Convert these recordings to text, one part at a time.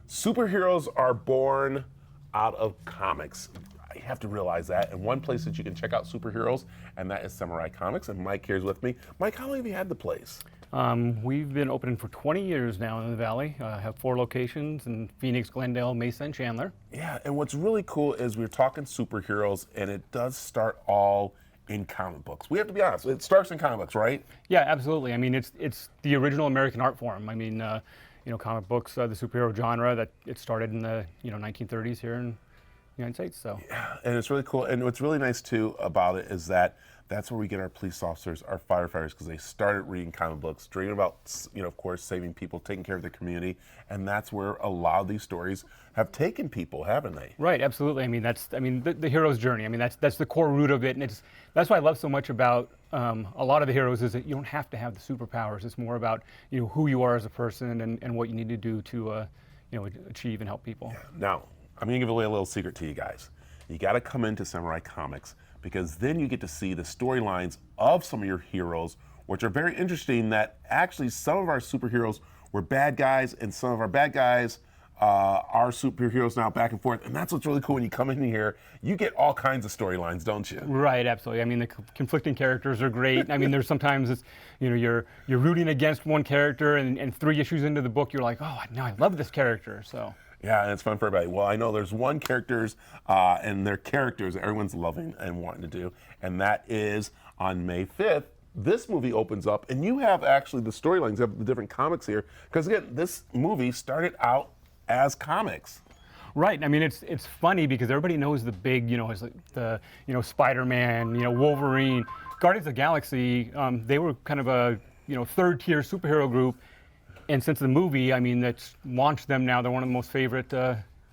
Superheroes are born out of comics. You have to realize that. And one place that you can check out superheroes, and that is Samurai Comics. And Mike here's with me. Mike, how long have you had the place? We've been opening for 20 years now in the Valley. Have 4 locations in Phoenix, Glendale, Mesa, and Chandler. Yeah, and what's really cool is we're talking superheroes, and it does start all in comic books. We have to be honest, it starts in comic books, right? Yeah, absolutely. I mean, it's the original American art form. I mean, comic books, the superhero genre, that it started in the 1930s here in the United States. So yeah, and it's really cool. And what's really nice too about it is that that's where we get our police officers, our firefighters, because they started reading comic books, dreaming about, of course, saving people, taking care of the community, and that's where a lot of these stories have taken people, haven't they? Right, absolutely. I mean, the hero's journey. I mean, that's the core root of it, and that's what I love so much about a lot of the heroes is that you don't have to have the superpowers. It's more about who you are as a person and what you need to do to achieve and help people. Yeah. Now, I'm going to give away a little secret to you guys. You got to come into Samurai Comics because then you get to see the storylines of some of your heroes, which are very interesting, that actually some of our superheroes were bad guys and some of our bad guys are superheroes now, back and forth. And that's what's really cool. When you come in here, you get all kinds of storylines, don't you? Right, absolutely. I mean, the conflicting characters are great. I mean, there's sometimes it's, you're rooting against one character, and 3 issues into the book, you're like, oh, no, I love this character. So. Yeah, and it's fun for everybody. Well, I know there's one characters and their characters that everyone's loving and wanting to do, and that is on May 5th. This movie opens up, and you have actually the storylines, you have the different comics here, because again, this movie started out as comics. Right. I mean, it's funny because everybody knows the big, the Spider-Man, Wolverine, Guardians of the Galaxy. They were kind of a third-tier superhero group. And since the movie, I mean, that's launched them now. They're one of the most favorite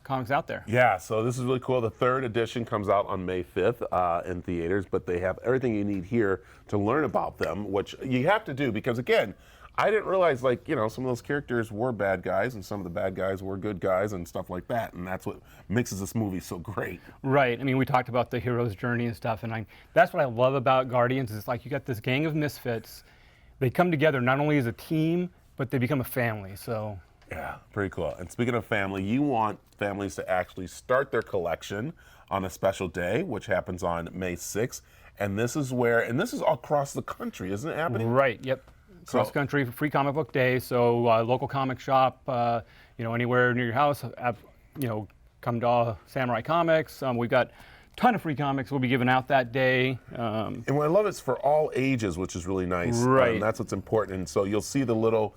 comics out there. Yeah, so this is really cool. The 3rd edition comes out on May 5th in theaters, but they have everything you need here to learn about them, which you have to do because, again, I didn't realize, some of those characters were bad guys and some of the bad guys were good guys and stuff like that, and that's what makes this movie so great. Right. I mean, we talked about the hero's journey and stuff, and that's what I love about Guardians is you got this gang of misfits. They come together not only as a team, but they become a family, so. Yeah, pretty cool. And speaking of family, you want families to actually start their collection on a special day, which happens on May 6th. And this is all across the country, isn't it happening? Right, yep. Across the country for Free Comic Book Day. So local comic shop, anywhere near your house, come to Samurai Comics. We've got ton of free comics we'll be giving out that day. And what I love is for all ages, which is really nice. Right. And that's what's important. And so you'll see the little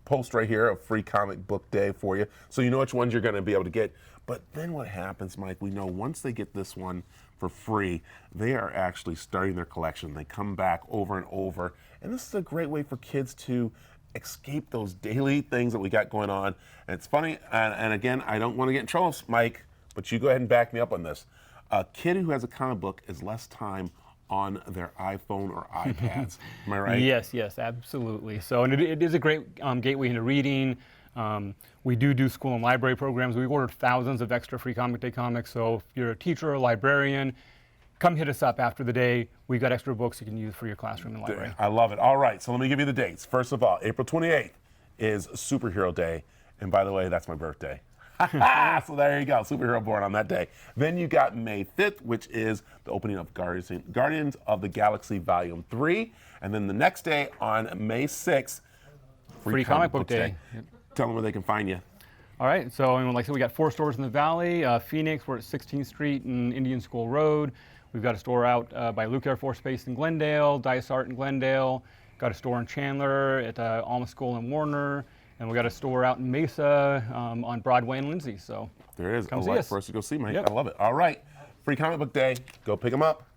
post right here of Free Comic Book Day for you. So you know which ones you're going to be able to get. But then what happens, Mike, we know once they get this one for free, they are actually starting their collection. They come back over and over. And this is a great way for kids to escape those daily things that we got going on. And it's funny, and again, I don't want to get in trouble, Mike, but you go ahead and back me up on this. A kid who has a comic book is less time on their iPhone or iPads. Am I right? Yes, absolutely. So, and it is a great gateway into reading. We do school and library programs. We've ordered thousands of extra Free Comic Day comics. So if you're a teacher or a librarian, come hit us up after the day. We've got extra books you can use for your classroom and library. I love it. All right, so let me give you the dates. First of all, April 28th is Superhero Day. And by the way, that's my birthday. So there you go, superhero born on that day. Then you got May 5th, which is the opening of Guardians of the Galaxy Volume 3. And then the next day on May 6th, Free Comic Book Day. Yep. Tell them where they can find you. All right, so like I said, we got 4 stores in the Valley. Phoenix, we're at 16th Street and Indian School Road. We've got a store out by Luke Air Force Base in Glendale, Dice Art in Glendale. Got a store in Chandler at Alma School in Warner. And we got a store out in Mesa on Broadway and Lindsay. So there it is. Come a see lot us. for us to go see, Mike. Yep. I love it. All right, Free Comic Book Day. Go pick them up.